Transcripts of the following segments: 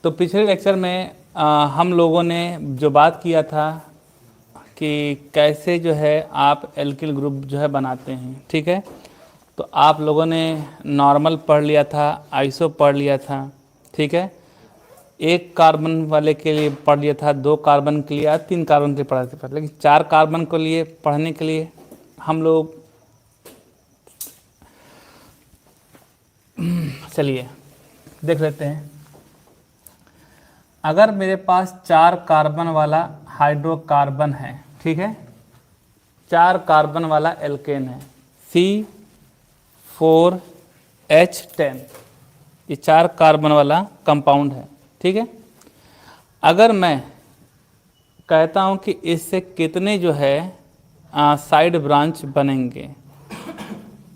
तो पिछले लेक्चर में हम लोगों ने जो बात किया था कि कैसे जो है आप एल्किल ग्रुप जो है बनाते हैं, ठीक है। तो आप लोगों ने नॉर्मल पढ़ लिया था, आइसो पढ़ लिया था, ठीक है। एक कार्बन वाले के लिए पढ़ लिया था, 2 कार्बन के लिए, 3 कार्बन के लिए पढ़ा था, लेकिन 4 कार्बन के लिए पढ़ने के लिए हम लोग चलिए देख लेते हैं। अगर मेरे पास 4 कार्बन वाला हाइड्रोकार्बन है, ठीक है, 4 कार्बन वाला एल्केन है, C4H10, ये 4 कार्बन वाला कंपाउंड है, ठीक है। अगर मैं कहता हूं कि इससे कितने जो है साइड ब्रांच बनेंगे,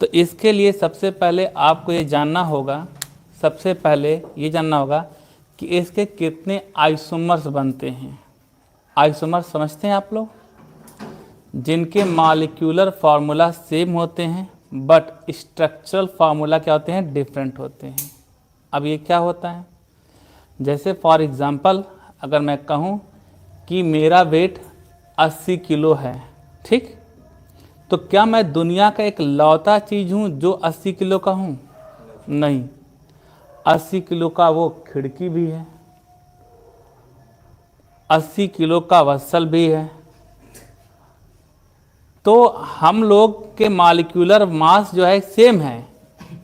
तो इसके लिए सबसे पहले आपको ये जानना होगा, सबसे पहले ये जानना होगा कि इसके कितने आइसोमर्स बनते हैं। आइसोमर्स समझते हैं आप लोग, जिनके मॉलिक्यूलर फार्मूला सेम होते हैं बट स्ट्रक्चरल फार्मूला क्या होते हैं, डिफरेंट होते हैं। अब ये क्या होता है, जैसे फॉर एग्जांपल अगर मैं कहूँ कि मेरा वेट 80 किलो है, ठीक, तो क्या मैं दुनिया का एक लौता चीज़ हूँ जो 80 किलो का हूँ? नहीं, 80 किलो का वो खिड़की भी है, 80 किलो का वत्सल भी है। तो हम लोग के मॉलिक्यूलर मास जो है सेम है,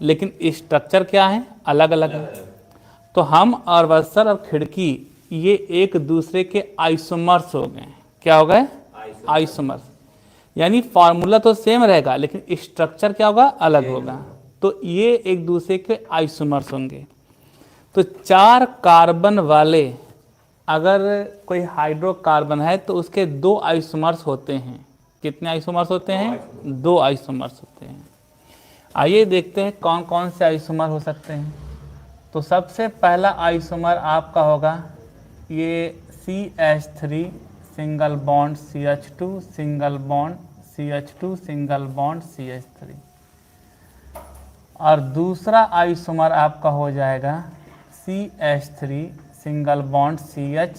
लेकिन स्ट्रक्चर क्या है, अलग अलग है। तो हम और वत्सल और खिड़की ये एक दूसरे के आइसोमर्स हो गए। क्या हो गए? आइसोमर्स। यानी फार्मूला तो सेम रहेगा लेकिन स्ट्रक्चर क्या होगा, अलग होगा। तो ये एक दूसरे के आइसोमर्स होंगे। तो 4 कार्बन वाले अगर कोई हाइड्रोकार्बन है तो उसके 2 आइसोमर्स होते हैं। कितने आइसोमर्स होते हैं? 2 आइसोमर्स होते हैं। आइए देखते हैं कौन कौन से आइसोमर हो सकते हैं। तो सबसे पहला आइसोमर आपका होगा ये CH3 single bond CH2 single bond CH2 single bond CH3। और दूसरा आइसोमर आपका हो जाएगा CH3 सिंगल बॉन्ड CH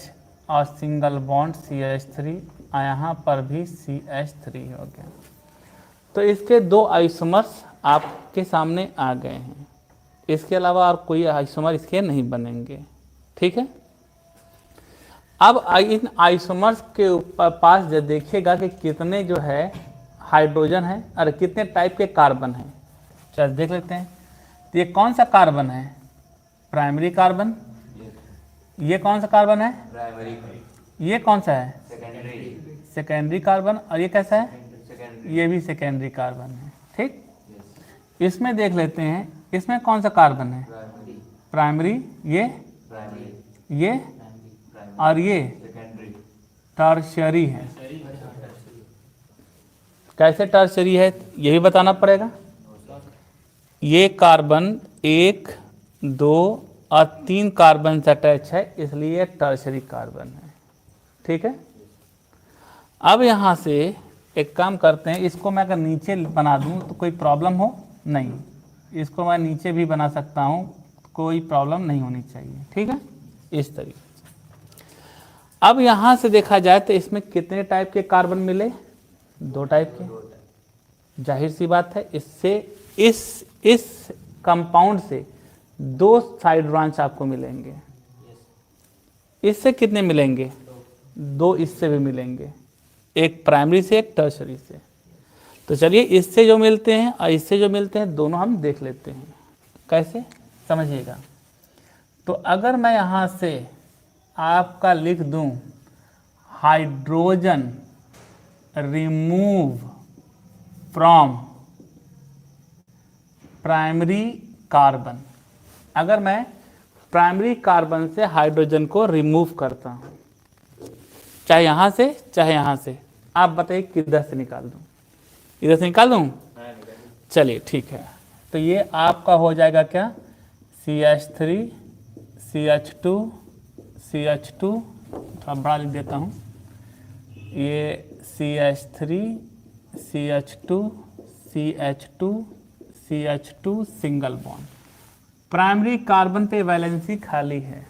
और सिंगल बॉन्ड CH3, यहाँ पर भी CH3 हो गया। तो इसके 2 आइसोमर्स आपके सामने आ गए हैं। इसके अलावा और कोई आइसोमर इसके नहीं बनेंगे, ठीक है। अब इन आइसोमर्स के ऊपर पास जब देखिएगा कि कितने जो है हाइड्रोजन है और कितने टाइप के कार्बन हैं। चल देख लेते हैं। तो ये कौन सा कार्बन है? Primary carbon. ये कौन सा कार्बन है? प्राइमरी। ये कौन सा है? सेकेंडरी। Secondary carbon. और ये कैसा है? ये भी सेकेंडरी कार्बन है, ठीक। इसमें देख लेते हैं, इसमें कौन सा कार्बन है? प्राइमरी। ये और ये टर्शरी है। कैसे टर्शरी है ये भी बताना पड़ेगा। ये कार्बन 1, 2 और 3 कार्बन से अटैच है, इसलिए टर्शरी कार्बन है, ठीक है। अब यहाँ से एक काम करते हैं, इसको मैं अगर नीचे बना दूँ तो कोई प्रॉब्लम हो? नहीं, इसको मैं नीचे भी बना सकता हूँ, कोई प्रॉब्लम नहीं होनी चाहिए, ठीक है, इस तरीके से। अब यहाँ से देखा जाए तो इसमें कितने टाइप के कार्बन मिले? 2 टाइप के। जाहिर सी बात है, इससे इस कंपाउंड से 2 साइड ब्रांच आपको मिलेंगे। इससे कितने मिलेंगे? 2 इससे भी मिलेंगे, एक प्राइमरी से एक टर्शरी से। तो चलिए इससे जो मिलते हैं और इससे जो मिलते हैं दोनों हम देख लेते हैं। कैसे, समझिएगा। तो अगर मैं यहाँ से आपका लिख दूं hydrogen remove from primary carbon, अगर मैं प्राइमरी कार्बन से हाइड्रोजन को रिमूव करता हूं, चाहे यहाँ से चाहे यहाँ से, आप बताइए किधर से निकाल दूं? इधर से निकाल दूं? चलिए ठीक है। तो ये आपका हो जाएगा क्या? CH3 CH2 CH2, थोड़ा बड़ा लिख देता हूँ, ये CH3 CH2 CH2 CH2 single bond. Primary carbon पे वैलेंसी खाली है,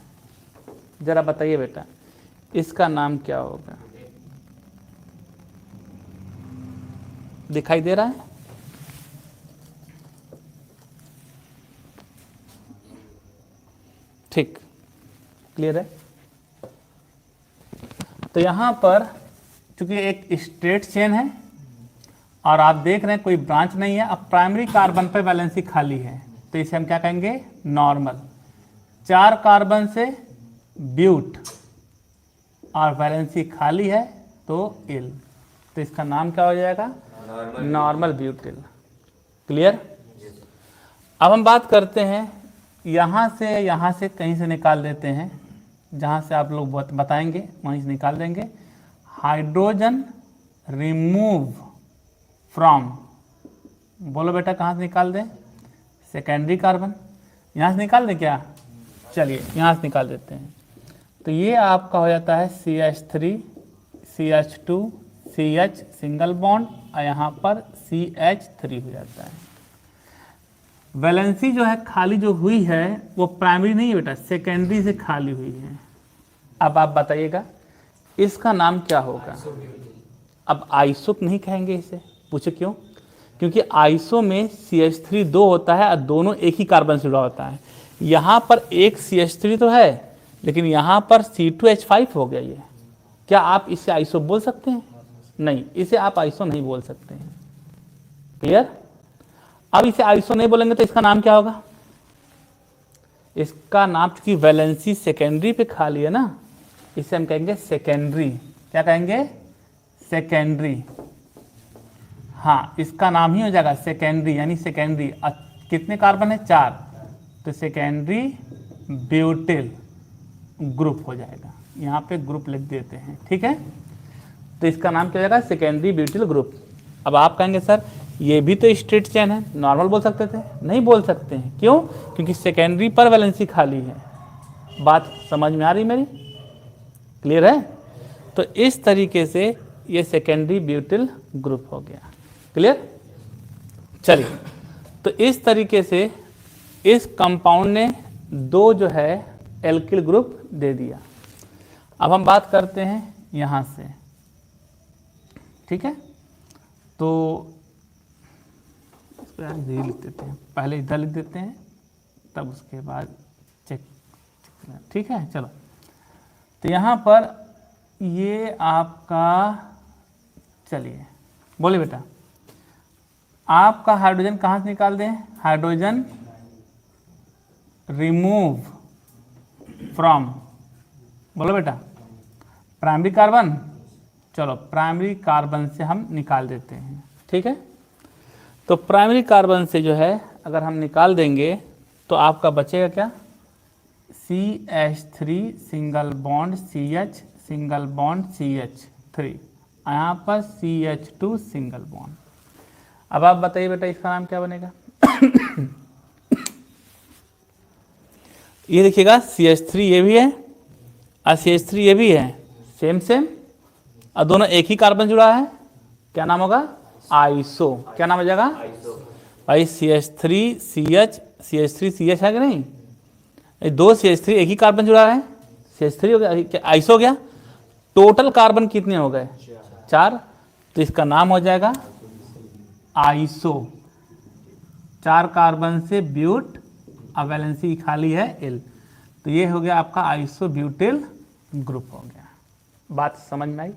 जरा बताइए बेटा, इसका नाम क्या होगा? दिखाई दे रहा है? ठीक, क्लियर है? तो यहां पर चूंकि एक स्ट्रेट चेन है और आप देख रहे हैं कोई ब्रांच नहीं है, अब प्राइमरी कार्बन पे वैलेंसी खाली है, तो इसे हम क्या कहेंगे? नॉर्मल। 4 कार्बन से ब्यूट और वैलेंसी खाली है तो इल, तो इसका नाम क्या हो जाएगा? Normal butyl. क्लियर? अब हम बात करते हैं यहाँ से कहीं से निकाल देते हैं, जहाँ से आप लोग बताएंगे वहीं से निकाल देंगे। हाइड्रोजन रिमूव फ्रॉम, बोलो बेटा कहाँ से निकाल दें? Secondary carbon. यहाँ से निकाल दें क्या? चलिए यहाँ से निकाल देते हैं। तो ये आपका हो जाता है CH3 CH2 CH single bond और यहाँ पर CH3 हो जाता है। वैलेंसी जो है खाली जो हुई है वो प्राइमरी नहीं है बेटा, सेकेंडरी से खाली हुई है। अब आप बताइएगा इसका नाम क्या होगा? अब आइसो नहीं कहेंगे इसे, पूछे क्यों? क्योंकि आइसो में CH3 2 होता है और दोनों एक ही कार्बन से जुड़ा होता है। यहाँ पर एक CH3 तो है लेकिन यहाँ पर C2H5 हो गया। ये क्या आप इसे आइसो बोल सकते हैं? नहीं, इसे आप आइसो नहीं बोल सकते हैं। क्लियर? अब इसे आइसो नहीं बोलेंगे तो इसका नाम क्या होगा? इसका नाम, चूंकि वैलेंसी सेकेंडरी पे खाली है ना, इसे हम कहेंगे सेकेंडरी। क्या कहेंगे? सेकेंडरी। हाँ, इसका नाम ही हो जाएगा सेकेंडरी, यानी सेकेंडरी। कितने कार्बन है? 4, तो सेकेंडरी ब्यूटिल ग्रुप हो जाएगा। यहाँ पे ग्रुप लिख देते हैं, ठीक है? तो इसका नाम क्या हो जाएगा? Secondary butyl group. अब आप कहेंगे सर ये भी तो स्ट्रेट चेन है, नॉर्मल बोल सकते थे? नहीं बोल सकते हैं। क्यों? क्योंकि सेकेंडरी पर वैलेंसी खाली है। बात समझ में आ रही मेरी? क्लियर है? तो इस तरीके से ये सेकेंडरी ब्यूटिल ग्रुप हो गया। क्लियर? चलिए, तो इस तरीके से इस कंपाउंड ने 2 जो है एल्किल ग्रुप दे दिया। अब हम बात करते हैं यहाँ से, ठीक है? तो इधर लिख देते हैं, पहले इधर लिख देते हैं तब उसके बाद चेक, ठीक है? चलो, तो यहाँ पर ये आपका, चलिए बोले बेटा आपका हाइड्रोजन कहाँ से निकाल दें? हाइड्रोजन रिमूव फ्रॉम, बोलो बेटा प्राइमरी कार्बन। चलो प्राइमरी कार्बन से हम निकाल देते हैं, ठीक है? तो प्राइमरी कार्बन से जो है अगर हम निकाल देंगे तो आपका बचेगा क्या? CH3 single bond CH single bond CH3, यहाँ पर CH2 सिंगल बॉन्ड। अब आप बताइए बेटा इसका नाम क्या बनेगा? ये देखिएगा CH3 ये भी है और CH3 ये भी है, सेम सेम, और दोनों एक ही कार्बन जुड़ा है। क्या नाम होगा? आइसो। क्या नाम हो जाएगा? भाई CH3 CH है कि नहीं? 2 CH3 एक ही कार्बन जुड़ा है, CH3 हो गया, आइसो हो गया। टोटल कार्बन कितने हो गए? 4, तो इसका नाम हो जाएगा आइसो। 4 कार्बन से ब्यूट, अब वैलेंसी खाली है L, तो ये हो गया आपका आइसो ब्यूटिल ग्रुप हो गया। बात समझ में आई?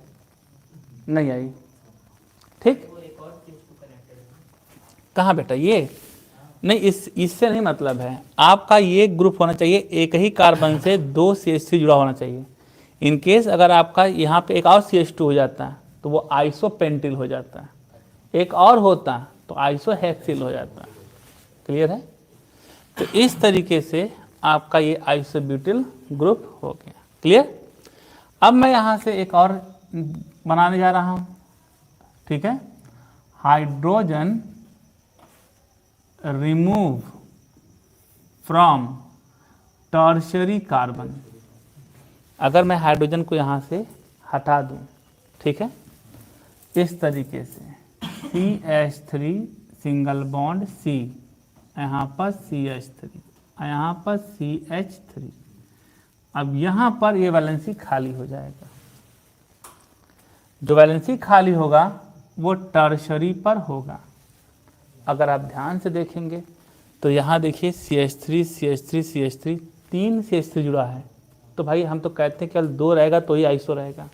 नहीं आई? ठीक? कहाँ बेटा? ये नहीं, इससे नहीं मतलब है। आपका ये ग्रुप होना चाहिए, एक ही कार्बन से 2 CH3 जुड़ा होना चाहिए। इन केस अगर आपका यहाँ पे एक और CH2 हो जाता है तो वो आइसोपेंटिल हो जाता है, एक और होता तो आइसोहेक्सिल हो जाता। क्लियर है? तो इस तरीके से आपका ये आइसोब्यूटिल ग्रुप हो गया। क्लियर? अब मैं यहाँ से एक और बनाने जा रहा हूँ, ठीक है? Hydrogen remove from tertiary carbon. अगर मैं हाइड्रोजन को यहाँ से हटा दूँ, ठीक है, इस तरीके से CH3 सिंगल बॉन्ड C, यहाँ पर CH3, यहाँ पर CH3, अब यहाँ पर ये वैलेंसी खाली हो जाएगा। जो वैलेंसी खाली होगा वो टर्शरी पर होगा। अगर आप ध्यान से देखेंगे तो यहाँ देखिए CH3 CH3 CH3 3 CH3 जुड़ा है। तो भाई हम तो कहते हैं केवल 2 रहेगा तो ही आइसो रहेगा।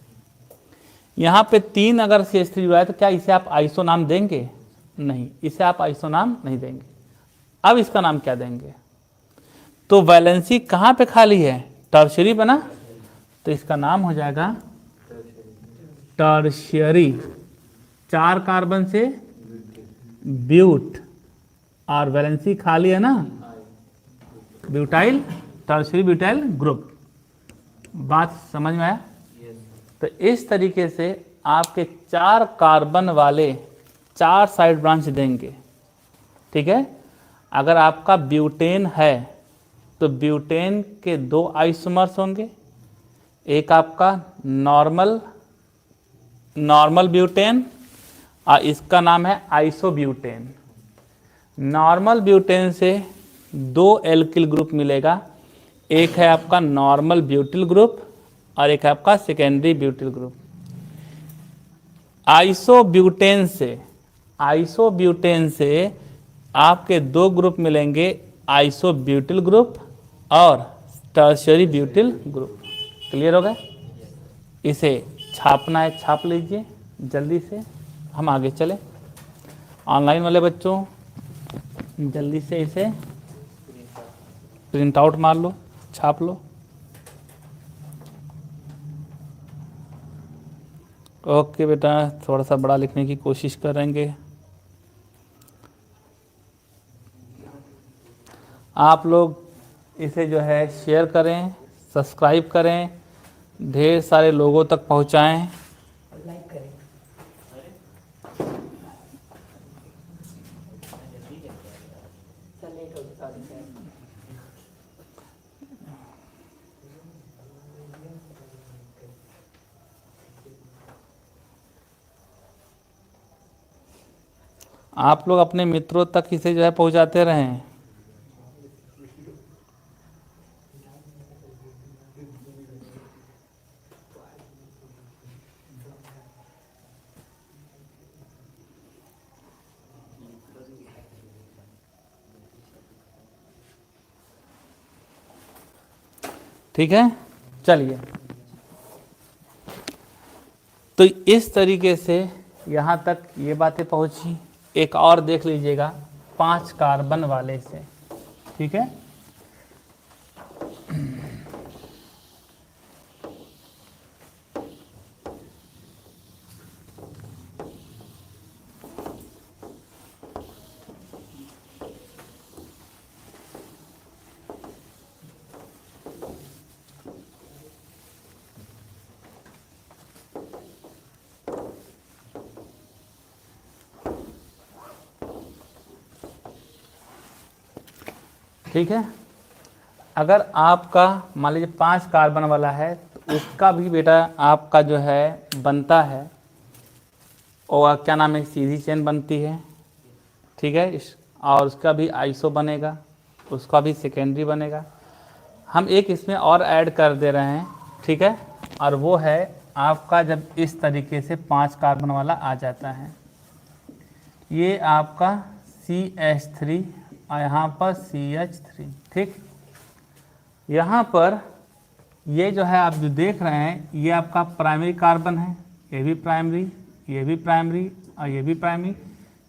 यहाँ पे 3 अगर CH3 जुड़ा है तो क्या इसे आप आइसो नाम देंगे? नहीं, इसे आप आइसो नाम नहीं देंगे। अब इसका नाम क्या देंगे? तो वैलेंसी कहाँ पे खाली है? टर्शियरी बना, तो इसका नाम हो जाएगा टर्शियरी। 4 कार्बन से ब्यूट और वैलेंसी खाली है ना, ब्यूटाइल, टर्शियरी ब्यूटाइल ग्रुप। बात समझ में आया? तो इस तरीके से आपके 4 कार्बन वाले 4 साइड ब्रांच देंगे। ठीक है। अगर आपका ब्यूटेन है तो ब्यूटेन के 2 आइसोमर्स होंगे। एक आपका नॉर्मल ब्यूटेन और इसका नाम है आइसोब्यूटेन। नॉर्मल ब्यूटेन से 2 एल्किल ग्रुप मिलेगा। एक है आपका नॉर्मल ब्यूटिल ग्रुप और एक है आपका सेकेंडरी ब्यूटिल ग्रुप। आइसोब्यूटेन से आपके 2 ग्रुप मिलेंगे, आइसोब्यूटिल ग्रुप और टर्शियरी ब्यूटिल ग्रुप। क्लियर हो गया? इसे छापना है, छाप लीजिए जल्दी से, हम आगे चले। ऑनलाइन वाले बच्चों जल्दी से इसे प्रिंट आउट मार लो, छाप लो। ओके बेटा, थोड़ा सा बड़ा लिखने की कोशिश करेंगे। आप लोग इसे जो है शेयर करें, सब्सक्राइब करें, ढेर सारे लोगों तक पहुंचाएं। लाइक करें। आप लोग अपने मित्रों तक इसे जो है पहुंचाते रहें। ठीक है, चलिए। तो इस तरीके से यहाँ तक ये बातें पहुँची। एक और देख लीजिएगा 5 कार्बन वाले से। ठीक है, ठीक है। अगर आपका मान लीजिए 5 कार्बन वाला है तो उसका भी बेटा आपका जो है बनता है, और क्या नाम है, सीधी चेन बनती है। ठीक है, और उसका भी आइसो बनेगा, उसका भी सेकेंडरी बनेगा। हम एक इसमें और ऐड कर दे रहे हैं। ठीक है, और वो है आपका जब इस तरीके से 5 कार्बन वाला आ जाता है, ये आपका CH3 और यहाँ पर CH3। ठीक, यहाँ पर ये जो है आप जो देख रहे हैं ये आपका प्राइमरी कार्बन है, ये भी प्राइमरी, ये भी प्राइमरी और ये भी प्राइमरी।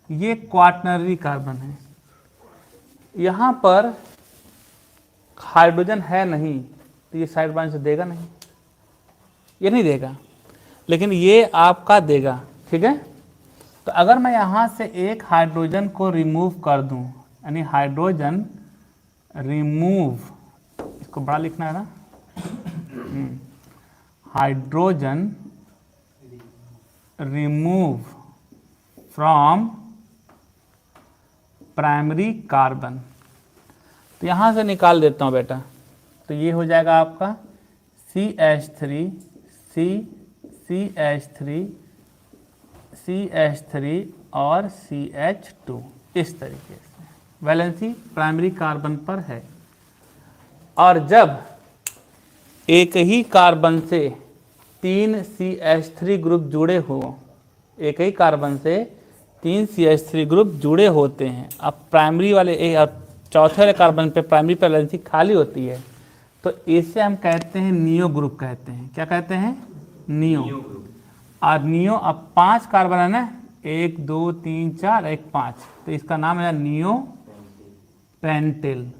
ये क्वाटरनरी कार्बन है। यहाँ पर हाइड्रोजन है नहीं तो ये साइड ब्रांच देगा नहीं, ये नहीं देगा, लेकिन ये आपका देगा। ठीक है, तो अगर मैं यहाँ से एक हाइड्रोजन को रिमूव कर दूँ, यानी हाइड्रोजन रिमूव, इसको बड़ा लिखना है ना, hydrogen remove from primary carbon, तो यहाँ से निकाल देता हूँ बेटा। तो ये हो जाएगा आपका CH3 CH3 और CH2। इस तरीके से वैलेंसी प्राइमरी कार्बन पर है। और जब एक ही कार्बन से 3 CH3 ग्रुप जुड़े हो, एक ही कार्बन से 3 CH3 ग्रुप जुड़े होते हैं। अब प्राइमरी वाले चौथे वाले कार्बन पे प्राइमरी पे वैलेंसी खाली होती है, तो इसे हम कहते हैं नियो ग्रुप कहते हैं। क्या कहते हैं? Neo group. और नियो, अब 5 कार्बन है ना, 1 2 3 4 1 5, तो इसका नाम है नियो पेंटेल,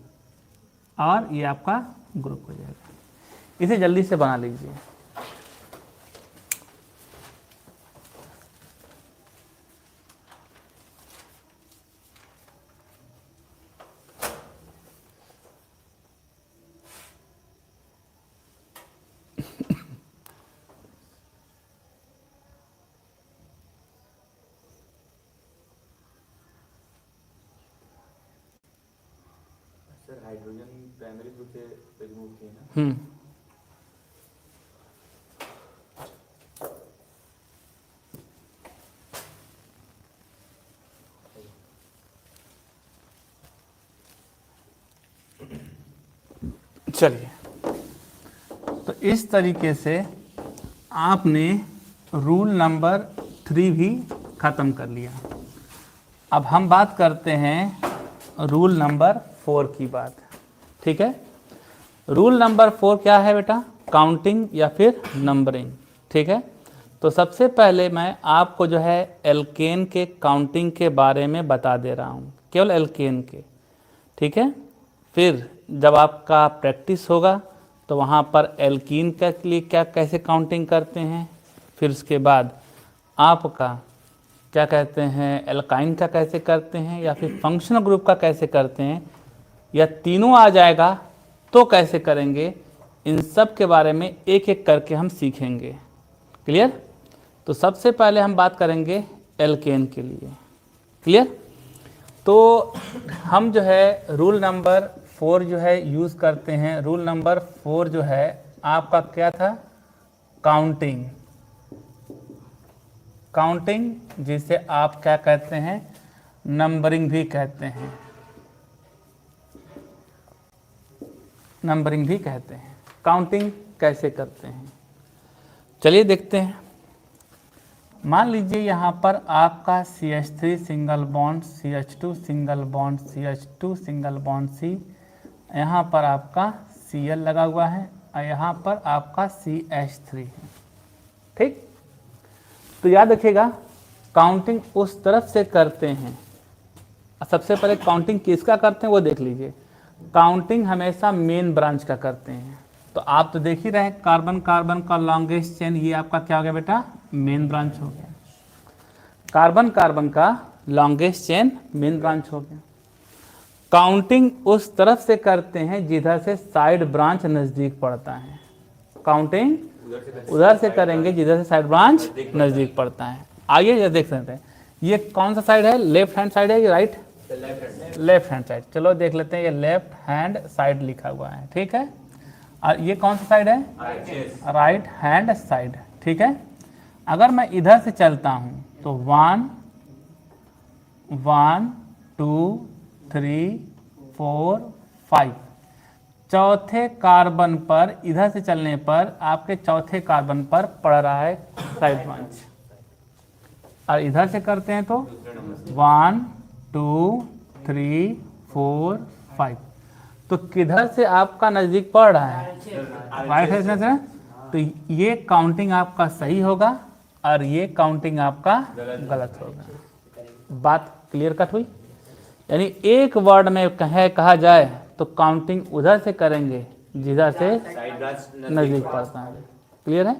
और ये आपका ग्रुप हो जाएगा। इसे जल्दी से बना लीजिए। हाइड्रोजन प्राइमरी ग्रुप से रिमूव किए ना। चलिए, तो इस तरीके से आपने रूल नंबर 3 भी ख़त्म कर लिया। अब हम बात करते हैं रूल नंबर 4 की बात। ठीक है, रूल नंबर 4 क्या है बेटा? काउंटिंग या फिर नंबरिंग। ठीक है, तो सबसे पहले मैं आपको जो है एल्केन के काउंटिंग के बारे में बता दे रहा हूँ, केवल एल्केन के। ठीक है, फिर जब आपका प्रैक्टिस होगा तो वहाँ पर एल्कीन के लिए क्या कैसे काउंटिंग करते हैं, फिर उसके बाद आपका क्या कहते हैं एल्काइन का कैसे करते हैं, या फिर फंक्शनल ग्रुप का कैसे करते हैं, या तीनों आ जाएगा तो कैसे करेंगे, इन सब के बारे में एक एक करके हम सीखेंगे। क्लियर? तो सबसे पहले हम बात करेंगे एल्केन के लिए। क्लियर? तो हम जो है रूल नंबर 4 जो है यूज़ करते हैं। रूल नंबर 4 जो है आपका क्या था? काउंटिंग। काउंटिंग जिसे आप क्या कहते हैं? नंबरिंग भी कहते हैं, नंबरिंग भी कहते हैं। काउंटिंग कैसे करते हैं, चलिए देखते हैं। मान लीजिए यहाँ पर आपका CH3 single bond CH2 single bond CH2 single bond C, यहाँ पर आपका Cl लगा हुआ है और यहाँ पर आपका CH3 है। ठीक, तो याद रखिएगा काउंटिंग उस तरफ से करते हैं। सबसे पहले काउंटिंग किसका करते हैं वो देख लीजिए। काउंटिंग हमेशा मेन ब्रांच का करते हैं। तो आप तो देख ही रहे हैं कार्बन कार्बन का लॉन्गेस्ट चेन, ये आपका क्या हो गया बेटा? मेन ब्रांच हो गया। कार्बन कार्बन का लॉन्गेस्ट चेन मेन ब्रांच हो गया। काउंटिंग उस तरफ से करते हैं जिधर से साइड ब्रांच नज़दीक पड़ता है। काउंटिंग उधर से करेंगे जिधर से साइड ब्रांच नज़दीक पड़ता है। आइए ये देख सकते हैं, ये कौन सा साइड है? लेफ्ट हैंड साइड है या राइट? Left hand side. चलो देख लेते हैं, ये लेफ्ट हैंड साइड लिखा हुआ है। ठीक है, और ये कौन सा साइड है? Right hand side. ठीक है, अगर मैं इधर से चलता हूँ तो 1 1 2 3 4 5, चौथे कार्बन पर इधर से चलने पर आपके चौथे कार्बन पर पड़ रहा है साइड ब्रांच। और इधर से करते हैं तो 1 2 3 4 5, तो किधर से आपका नज़दीक पड़ रहा है? राइट हैंड से। तो ये काउंटिंग आपका सही होगा और ये काउंटिंग आपका गलत होगा। बात क्लियर कट हुई? यानी एक वर्ड में कहा जाए तो काउंटिंग उधर से करेंगे जिधर से नज़दीक पड़ता है। क्लियर है?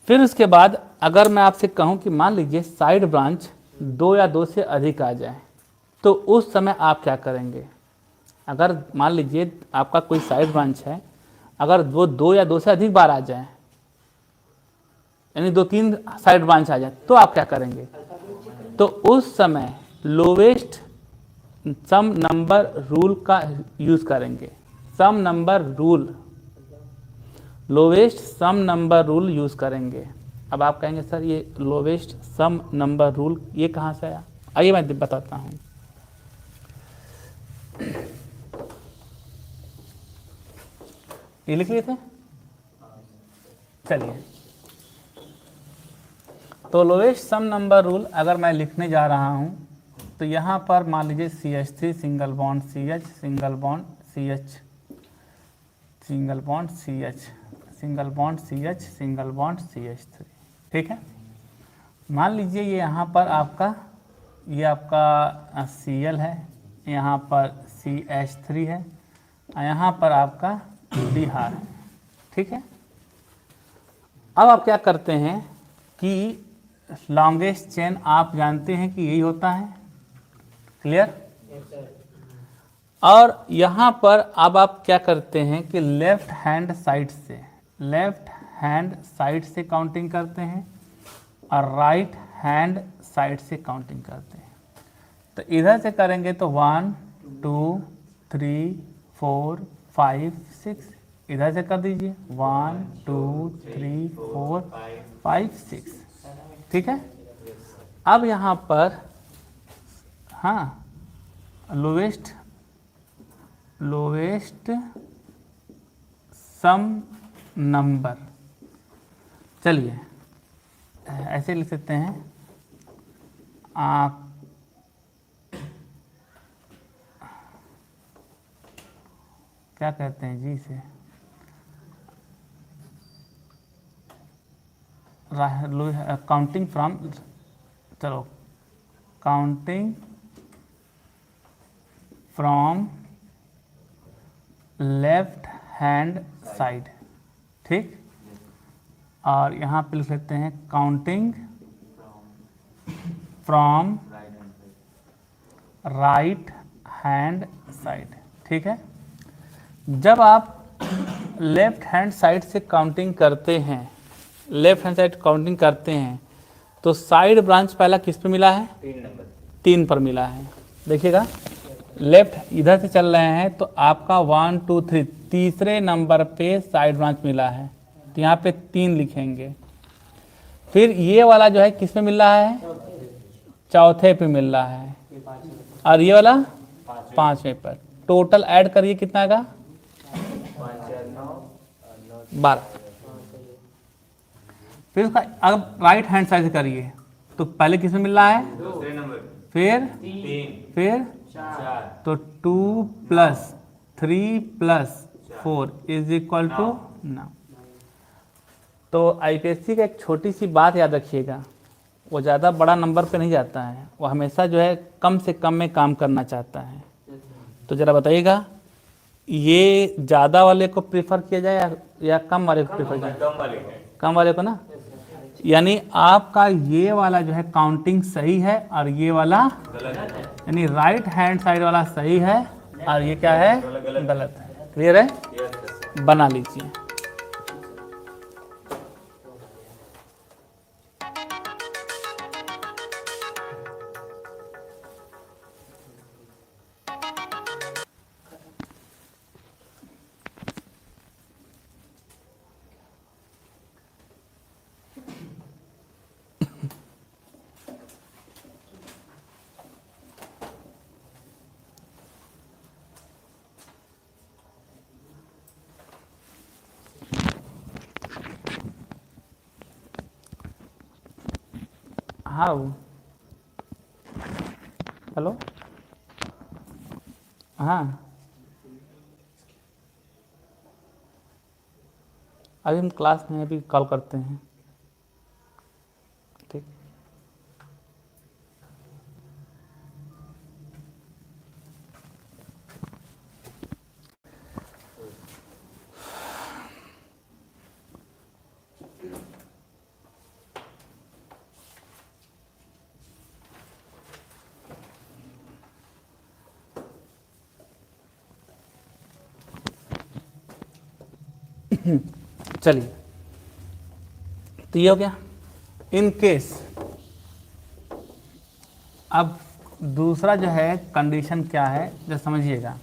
फिर उसके बाद अगर मैं आपसे कहूं कि मान लीजिए साइड ब्रांच 2 या 2 से अधिक आ जाए, तो उस समय आप क्या करेंगे? अगर मान लीजिए आपका कोई साइड ब्रांच है, अगर वो 2 या 2 से अधिक बार आ जाए, यानी 2-3 साइड ब्रांच आ जाए, तो आप क्या करेंगे? तो उस समय लोवेस्ट सम नंबर रूल का यूज़ करेंगे। सम नंबर रूल, लोवेस्ट सम नंबर रूल यूज़ करेंगे। अब आप कहेंगे सर ये लोवेस्ट सम नंबर रूल ये कहाँ से आया? आइए मैं बताता हूँ। ये लिख लिए थे। चलिए, तो लोएस्ट सम नंबर रूल अगर मैं लिखने जा रहा हूँ तो यहाँ पर मान लीजिए CH3 single bond CH, single bond CH, single bond CH, single bond CH, single bond CH3, ठीक है। मान लीजिए ये यहाँ पर आपका, ये आपका Cl है, यहाँ पर CH3 है, और यहाँ पर आपका बिहार है, ठीक है। अब आप क्या करते हैं कि लॉन्गेस्ट चेन आप जानते हैं कि यही होता है, क्लियर। और यहाँ पर अब आप क्या करते हैं कि लेफ्ट हैंड साइड से, लेफ्ट हैंड साइड से काउंटिंग करते हैं और राइट हैंड साइड से काउंटिंग करते हैं। तो इधर से करेंगे तो 1 2 3 4 5 6, इधर से कर दीजिए 1 2 3 4 5 6, ठीक है। अब यहाँ पर हाँ लोवेस्ट सम नंबर, चलिए ऐसे लिख सकते हैं, क्या कहते हैं जी इसे, काउंटिंग फ्रॉम, चलो counting from left hand side, ठीक। और यहाँ पे लिख सकते हैं counting from right hand side, ठीक है। जब आप लेफ्ट हैंड साइड से काउंटिंग करते हैं, लेफ्ट हैंड साइड काउंटिंग करते हैं, तो साइड ब्रांच पहला किस पे मिला है, 3 पर मिला है। देखिएगा लेफ्ट इधर से चल रहे हैं तो आपका 1 2 3 तीसरे नंबर पे साइड ब्रांच मिला है, तो यहाँ पे 3 लिखेंगे। फिर ये वाला जो है किस पे मिल रहा है, चौथे पे मिल रहा है, और ये वाला 5वें पर। टोटल ऐड करिए कितना आएगा, 12। फिर उसका अब राइट हैंड साइड से करिए तो पहले किस में मिल रहा है, दूसरे नंबर, फिर 4, तो 2 + 3 + 4 = 9। तो IPSC का एक छोटी सी बात याद रखिएगा, वो ज़्यादा बड़ा नंबर पे नहीं जाता है, वो हमेशा जो है कम से कम में काम करना चाहता है। तो ज़रा बताइएगा, ये ज़्यादा वाले को प्रीफर किया जाए या कम वाले को प्रीफर किया जाए, कम वाले को ना। यानी आपका ये वाला जो है काउंटिंग सही है और ये वाला यानी राइट हैंड साइड वाला सही है और ये क्या है, गलत है। क्लियर है, बना लीजिए। हाँ हेलो, हाँ अभी हम क्लास में अभी कॉल करते हैं, ठीक। चलिए, तो ये हो गया। इन केस अब दूसरा जो है कंडीशन क्या है, जो समझिएगा,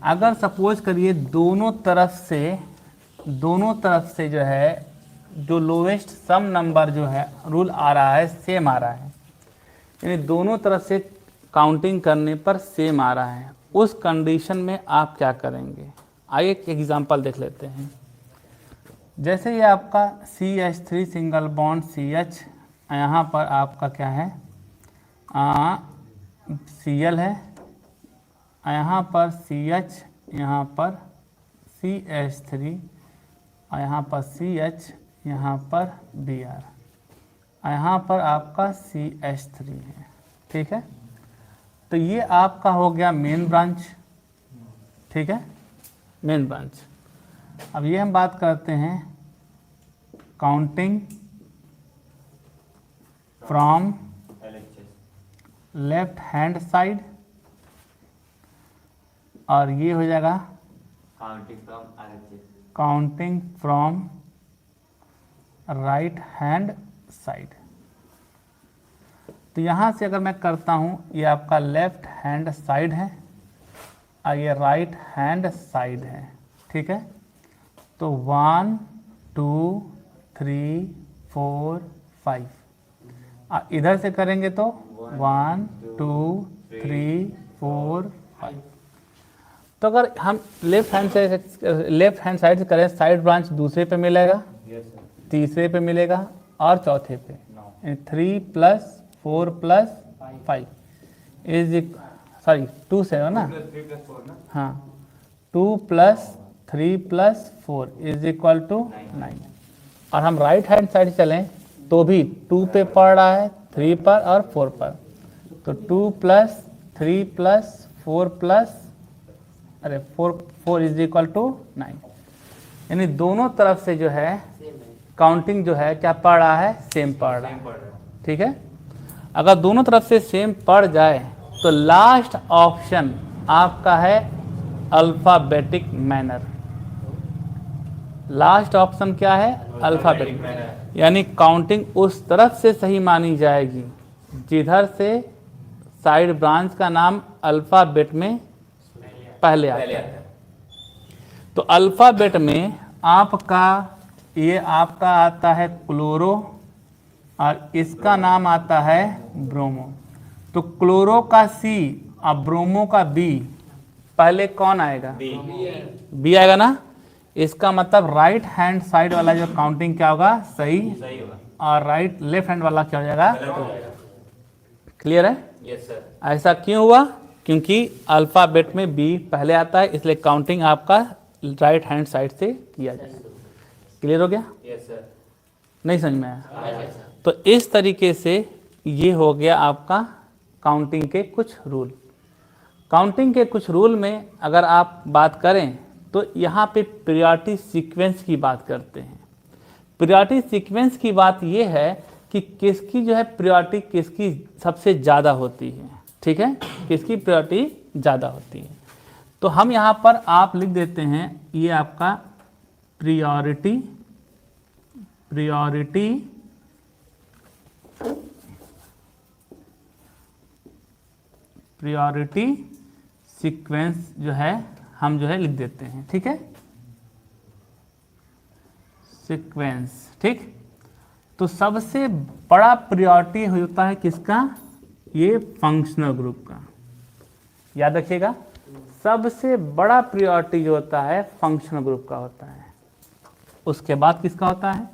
अगर सपोज करिए दोनों तरफ से जो है जो लोवेस्ट सम नंबर जो है रूल आ रहा है सेम आ रहा है, यानी दोनों तरफ से काउंटिंग करने पर सेम आ रहा है, उस कंडीशन में आप क्या करेंगे, आइए एक एग्जांपल देख लेते हैं। जैसे ये आपका CH3 सिंगल बॉन्ड CH, यहाँ पर आपका क्या है Cl है, यहाँ पर CH, यहाँ पर CH3, और यहाँ पर CH, यहाँ पर Br, यहाँ पर आपका CH3 है। ठीक है, तो ये आपका हो गया मेन ब्रांच। ठीक है, मेन ब्रांच। अब ये हम बात करते हैं counting from left hand side, और ये हो जाएगा counting from right hand side. तो यहाँ से अगर मैं करता हूँ, ये आपका लेफ्ट हैंड साइड है और ये राइट हैंड साइड है। ठीक है, तो 1 2 3 4 5, इधर से करेंगे तो 1 2 3 4 5। तो अगर हम लेफ्ट हैंड साइड से करें, साइड ब्रांच दूसरे पे मिलेगा, तीसरे पे मिलेगा और चौथे पे। 3 + 4 + 5 इज 2 से है ना, हाँ 2 + 3 + 4 इज इक्वल टू 9। और हम राइट हैंड साइड चलें तो भी 2 पे पड़ रहा है, 3 पर और 4 पर, तो 2 + 3 + 4 इज इक्वल टू 9। यानी दोनों तरफ से जो है काउंटिंग जो है क्या पड़ रहा है, सेम पड़ रहा है। ठीक है, अगर दोनों तरफ से सेम पड़ जाए तो लास्ट ऑप्शन आपका है अल्फाबेटिक मैनर। लास्ट ऑप्शन क्या है, अल्फाबेटिक मैनर, यानी काउंटिंग उस तरफ से सही मानी जाएगी जिधर से साइड ब्रांच का नाम अल्फाबेट में पहले आता है। तो अल्फाबेट में आपका ये आपका आता है क्लोरो और इसका नाम आता है ब्रोमो। तो क्लोरो का C और ब्रोमो का B, पहले कौन आएगा, B आएगा ना। इसका मतलब राइट हैंड साइड वाला जो काउंटिंग क्या होगा, सही होगा, और लेफ्ट हैंड वाला क्या हो जाएगा, क्लियर है। Yes sir. ऐसा क्यों हुआ, क्योंकि अल्फाबेट में B पहले आता है, इसलिए काउंटिंग आपका राइट हैंड साइड से किया जाएगा। क्लियर हो गया, यस सर। नहीं समझ में आया। तो इस तरीके से ये हो गया आपका काउंटिंग के कुछ रूल। काउंटिंग के कुछ रूल में अगर आप बात करें तो यहाँ पे प्रायोरिटी सीक्वेंस की बात करते हैं। प्रायोरिटी सीक्वेंस की बात ये है कि किसकी जो है प्रायोरिटी किसकी सबसे ज़्यादा होती है। ठीक है, किसकी प्रायोरिटी ज़्यादा होती है। तो हम यहाँ पर आप लिख देते हैं, ये आपका प्रायोरिटी सीक्वेंस जो है हम जो है लिख देते हैं। ठीक है, सीक्वेंस। ठीक, तो सबसे बड़ा प्रायोरिटी होता है किसका, ये फंक्शनल ग्रुप का। याद रखिएगा, सबसे बड़ा प्रायोरिटी जो होता है फंक्शनल ग्रुप का होता है। उसके बाद किसका होता है,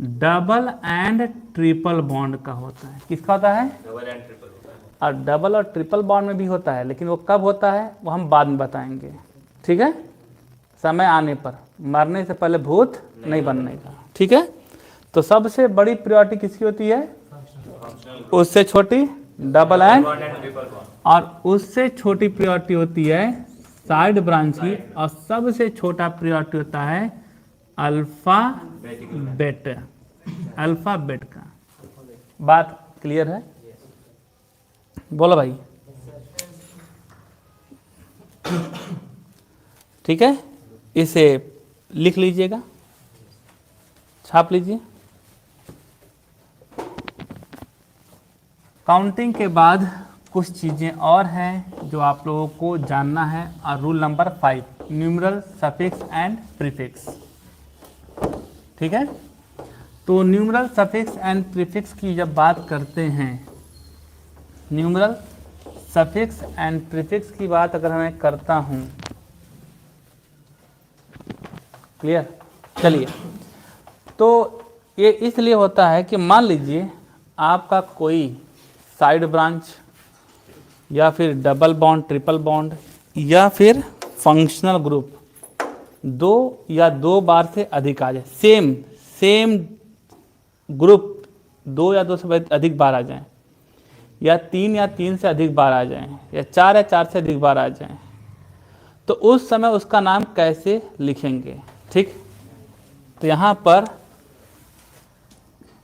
डबल एंड ट्रिपल बॉन्ड का होता है। किसका होता है, डबल एंड ट्रिपल होता है। और डबल और ट्रिपल बॉन्ड में भी होता है, लेकिन वो कब होता है वो हम बाद में बताएंगे। ठीक है, समय आने पर, मरने से पहले भूत नहीं बनने का। ठीक है, तो सबसे बड़ी प्रायोरिटी किसकी होती है, उससे छोटी डबल एंड ट्रिपल बॉन्ड, और उससे छोटी प्रायोरिटी होती है साइड ब्रांच की, और सबसे छोटा प्रायोरिटी होता है अल्फाबेट का। बात क्लियर है, बोलो भाई। ठीक है, इसे लिख लीजिएगा, छाप लीजिए। काउंटिंग के बाद कुछ चीज़ें और हैं जो आप लोगों को जानना है। और rule number 5, numeral, suffix and prefix. ठीक है, तो न्यूमरल, सफिक्स एंड प्रीफिक्स की जब बात करते हैं, न्यूमरल, सफिक्स एंड प्रीफिक्स की बात अगर मैं करता हूं क्लियर। चलिए, तो ये इसलिए होता है कि मान लीजिए आपका कोई साइड ब्रांच या फिर डबल बॉन्ड, ट्रिपल बॉन्ड या फिर फंक्शनल ग्रुप दो या दो बार से अधिक आ जाए, सेम ग्रुप दो या दो से अधिक बार आ जाए, या तीन से अधिक बार आ जाए, या चार से अधिक बार आ जाए, तो उस समय उसका नाम कैसे लिखेंगे। ठीक, तो यहां पर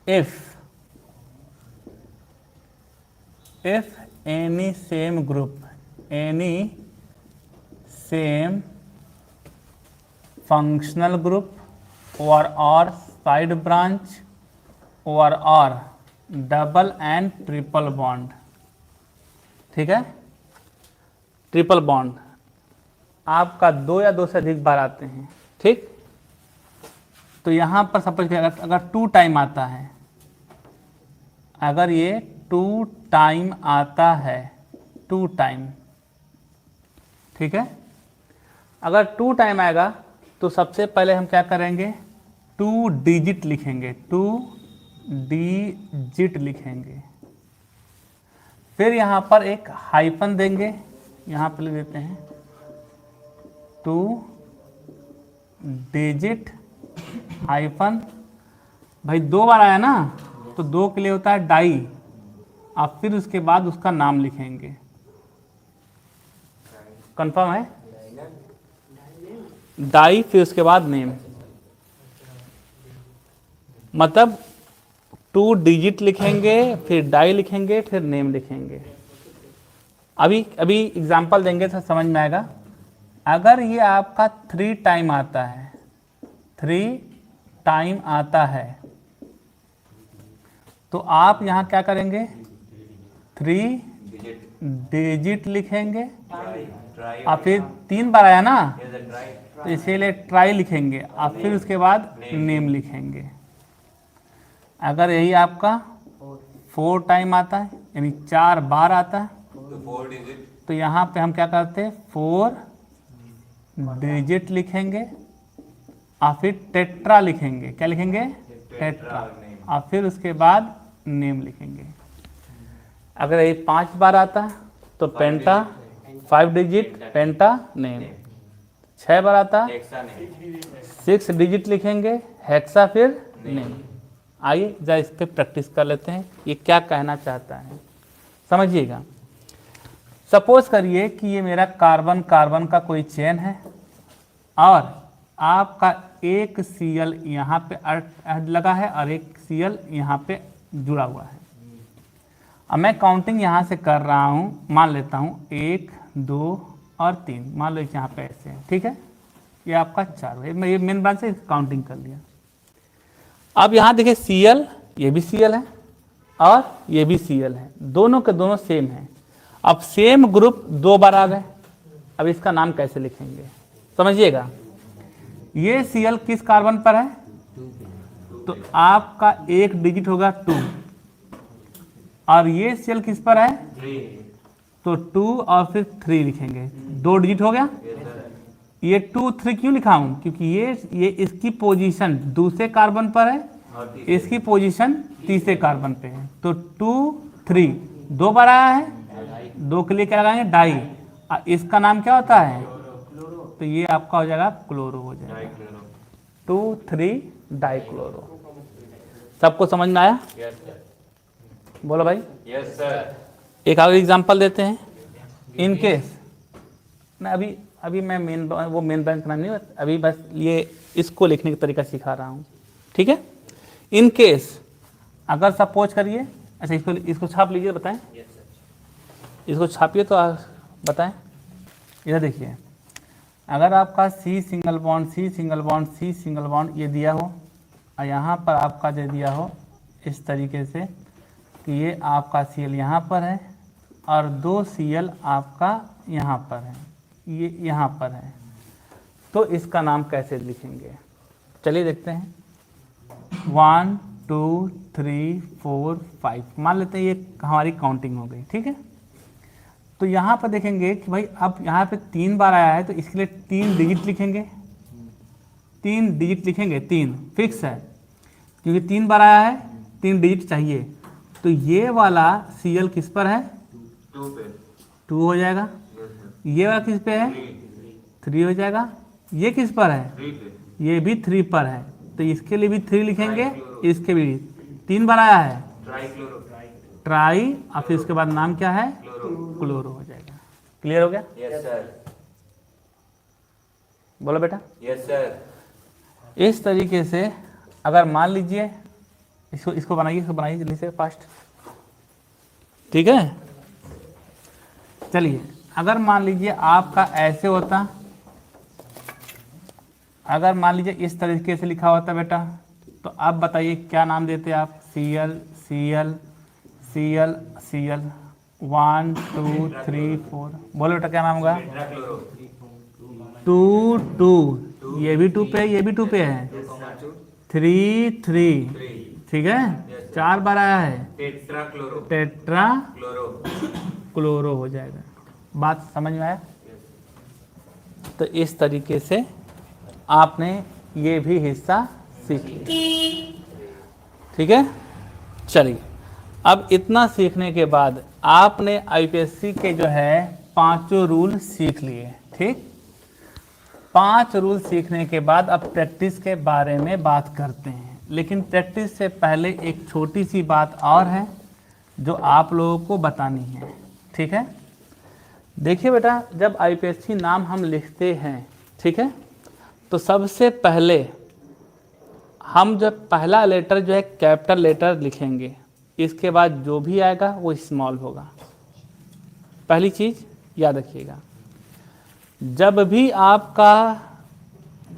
if any same group, any same functional group or side branch or double and triple bond, ठीक है। ट्रिपल बॉन्ड आपका दो या दो से अधिक बार आते हैं, ठीक। तो यहां पर सपोज अगर 2 टाइम आता है, अगर ये 2 टाइम आता है, 2 टाइम, ठीक है। अगर 2 टाइम आएगा तो सबसे पहले हम क्या करेंगे, 2 डिजिट लिखेंगे, 2 डिजिट लिखेंगे। फिर यहाँ पर एक हाइफन देंगे, यहाँ पर लिख देते हैं 2 डिजिट हाइफन। भाई 2 बार आया ना, तो 2 के लिए होता है डाई, आप फिर उसके बाद उसका नाम लिखेंगे। कंफर्म है, डाई फिर उसके बाद नेम, मतलब 2 डिजिट लिखेंगे, फिर डाई लिखेंगे, फिर नेम लिखेंगे। अभी एग्जांपल देंगे तो समझ में आएगा। अगर ये आपका 3 टाइम आता है, 3 टाइम आता है, तो आप यहाँ क्या करेंगे, 3 डिजिट लिखेंगे, और फिर 3 बार आया ना, तो इसीलिए ट्राई लिखेंगे, और फिर उसके बाद नेम लिखेंगे। अगर यही आपका 4 टाइम आता है, यानी 4 बार आता है, तो यहाँ पे हम क्या करते हैं, 4 डिजिट लिखेंगे, और फिर टेट्रा लिखेंगे। क्या लिखेंगे, टेट्रा, और फिर उसके बाद नेम लिखेंगे। अगर ये 5 बार आता है तो पेंटा, 5 डिजिट पेंटा नेम। 6 बार आता है 6 डिजिट लिखेंगे, हेक्सा, फिर नेम। आइए जरा इस पे प्रैक्टिस कर लेते हैं, ये क्या कहना चाहता है, समझिएगा। सपोज करिए कि ये मेरा कार्बन कार्बन का कोई चेन है, और आपका एक Cl यहाँ पे लगा है और एक Cl यहाँ पे जुड़ा हुआ है। अब मैं काउंटिंग यहाँ से कर रहा हूँ, मान लेता हूँ 1 2 और 3, मान लो यहाँ पे ऐसे है, ठीक है। ये आपका 4 है, मैं ये मेन ब्रांच से काउंटिंग कर लिया। अब यहाँ देखिए Cl, ये भी Cl है और ये भी Cl है, दोनों के दोनों सेम है। अब सेम ग्रुप 2 बार आ गए, अब इसका नाम कैसे लिखेंगे, समझिएगा। ये Cl किस कार्बन पर है, तो आपका एक डिजिट होगा 2, और ये Cl किस पर है, तो 2 और फिर 3 लिखेंगे, 2 डिजिट हो गया। ये 2 3 क्यों लिखा हूं, क्योंकि ये इसकी पोजीशन दूसरे कार्बन पर है, इसकी पोजीशन तीसरे कार्बन पे है। तो 2 3 2 बार आया है, 2 के लिए क्या लगाएंगे, डाई, और इसका नाम क्या होता है, तो ये आपका हो जाएगा क्लोरो हो जाएगा, 2 3 डाई क्लोरो। सबको समझ में आया, बोलो भाई। Yes sir. एक और एग्जांपल देते हैं। इन केस मैं अभी मैं मेन ब्रांच का नाम नहीं, अभी बस ये इसको लिखने का तरीका सिखा रहा हूँ, ठीक है। इन केस अगर सपोज करिए, अच्छा इसको छाप लीजिए, बताएं। इसको छापिए तो बताएं। इधर देखिए, अगर आपका C single bond C single bond C single bond ये दिया हो, और यहाँ पर आपका जो दिया हो इस तरीके से कि ये आपका Cl यहाँ पर है और 2 Cl आपका यहाँ पर है, ये यहाँ पर है, तो इसका नाम कैसे लिखेंगे, चलिए देखते हैं। 1 2 3 4 5 मान लेते हैं, ये हमारी काउंटिंग हो गई, ठीक है। तो यहाँ पर देखेंगे कि भाई अब यहाँ पे 3 बार आया है, तो इसके लिए 3 डिजिट लिखेंगे, 3 डिजिट लिखेंगे, 3 फिक्स है क्योंकि 3 बार आया है, 3 डिजिट चाहिए। तो ये वाला CL किस पर है? 2 पे। 2 हो जाएगा। ये वाला किस पे है? 3 हो जाएगा। ये किस पर है? 3 पे। ये भी 3 पर है, तो इसके लिए भी 3 लिखेंगे, इसके भी 3 बार आया है, ट्राई, और फिर उसके बाद नाम क्या है? क्लोरो हो जाएगा। क्लियर हो गया? Yes sir. बोलो बेटा। Yes sir. इस तरीके से अगर मान लीजिए इसको बनाइए जल्दी से फास्ट, ठीक है। चलिए, अगर मान लीजिए आपका ऐसे होता, अगर मान लीजिए इस तरीके से लिखा होता बेटा, तो अब बताइए क्या नाम देते आप? CL CL CL CL 1 2 3 4। बोलो बेटा क्या नाम होगा? 2 2, ये भी 2 पे है, ये भी 2 पे है, 3 3, ठीक है। 4 बार आया है, टेट्रा क्लोरो हो जाएगा। बात समझ में आया? तो इस तरीके से आपने ये भी हिस्सा सीख लिया, ठीक है। चलिए, अब इतना सीखने के बाद आपने IPSC के जो है 5 रूल सीख लिए, ठीक। 5 रूल सीखने के बाद अब प्रैक्टिस के बारे में बात करते हैं। लेकिन प्रैक्टिस से पहले एक छोटी सी बात और है जो आप लोगों को बतानी है, ठीक है। देखिए बेटा, जब IPSC नाम हम लिखते हैं, ठीक है, तो सबसे पहले हम जब पहला लेटर जो है कैपिटल लेटर लिखेंगे, इसके बाद जो भी आएगा वो स्मॉल होगा। पहली चीज़ याद रखिएगा, जब भी आपका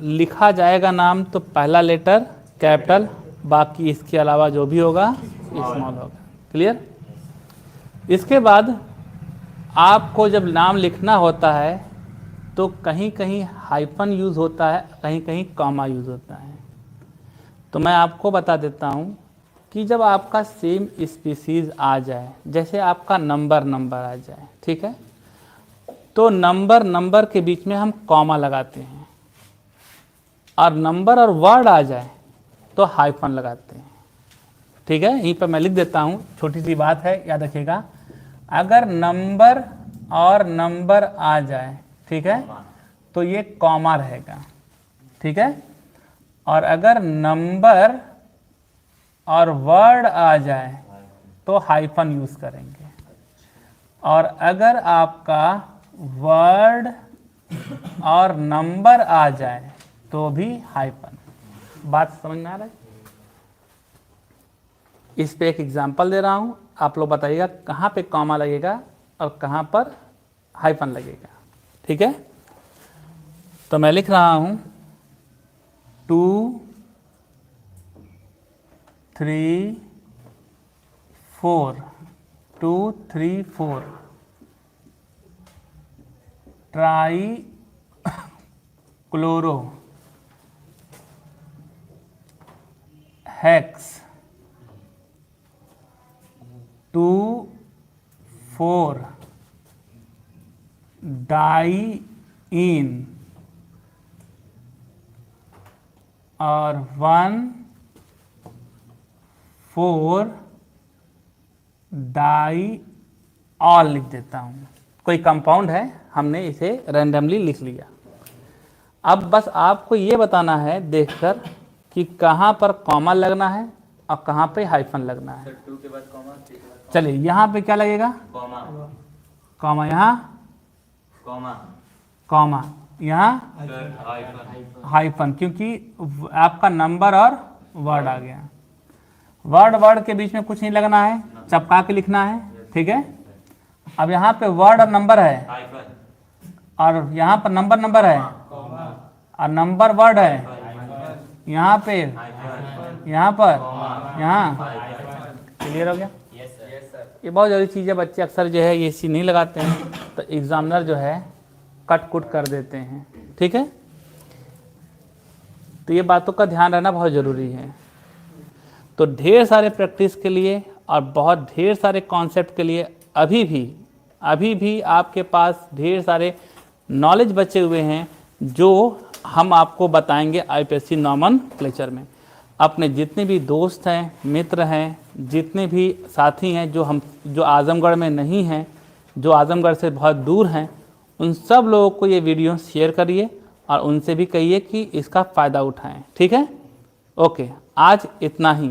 लिखा जाएगा नाम तो पहला लेटर कैपिटल, बाकी इसके अलावा जो भी होगा स्मॉल होगा। क्लियर? इसके बाद आपको जब नाम लिखना होता है तो कहीं कहीं हाइफन यूज़ होता है, कहीं कहीं कॉमा यूज़ होता है। तो मैं आपको बता देता हूँ कि जब आपका सेम स्पीसीज़ आ जाए, जैसे आपका नंबर आ जाए, ठीक है, तो नंबर के बीच में हम कॉमा लगाते हैं, और नंबर और वर्ड आ जाए तो हाइफन लगाते हैं, ठीक है। यहीं पर मैं लिख देता हूँ, छोटी सी बात है, याद रखिएगा। अगर नंबर और नंबर आ जाए, ठीक है, तो ये कॉमा रहेगा, ठीक है। और अगर नंबर और वर्ड आ जाए तो हाइफन यूज़ करेंगे, और अगर आपका वर्ड और नंबर आ जाए तो भी हाइफन। बात समझ में आ रहा है? इस पे एक एग्जांपल दे रहा हूँ, आप लोग बताइएगा कहाँ पे कॉमा लगेगा और कहाँ पर हाइफन लगेगा, ठीक है। तो मैं लिख रहा हूँ 2 3 4, 2 3 4 ट्राई क्लोरो हेक्स 2 4 डाई इन और 1 4 डाई ऑल लिख देता हूँ। कोई कंपाउंड है, हमने इसे रैंडमली लिख लिया। अब बस आपको ये बताना है देखकर कि कहाँ पर कॉमा लगना है और कहाँ पे हाइफन लगना है। 2 के बाद कॉमा, 3 के बाद चलिए, यहाँ पे क्या लगेगा? कॉमा, कॉमा, यहाँ कॉमा, कॉमा, यहाँ हाइफन। हाइफन, क्योंकि आपका नंबर और वर्ड आ गया। वर्ड के बीच में कुछ नहीं लगना है, चपका के लिखना है, ठीक है। अब यहाँ पे वर्ड और नंबर है, हाइफन। और यहाँ पर नंबर है, और नंबर वर्ड है, यहाँ पे, यहाँ पर, यहाँ। क्लियर हो गया? ये बहुत ज़रूरी चीज़ है, बच्चे अक्सर जो है ये चीज़ नहीं लगाते हैं, तो एग्जामिनर जो है कट कुट कर देते हैं, ठीक है। तो ये बातों का ध्यान रहना बहुत ज़रूरी है। तो ढेर सारे प्रैक्टिस के लिए और बहुत ढेर सारे कॉन्सेप्ट के लिए अभी भी आपके पास ढेर सारे नॉलेज बचे हुए हैं जो हम आपको बताएंगे आईपीएससी नॉमेनक्लेचर में। अपने जितने भी दोस्त हैं, मित्र हैं, जितने भी साथी हैं जो आजमगढ़ में नहीं हैं, जो आजमगढ़ से बहुत दूर हैं, उन सब लोगों को ये वीडियो शेयर करिए और उनसे भी कहिए कि इसका फ़ायदा उठाएं। ठीक है, ओके, आज इतना ही।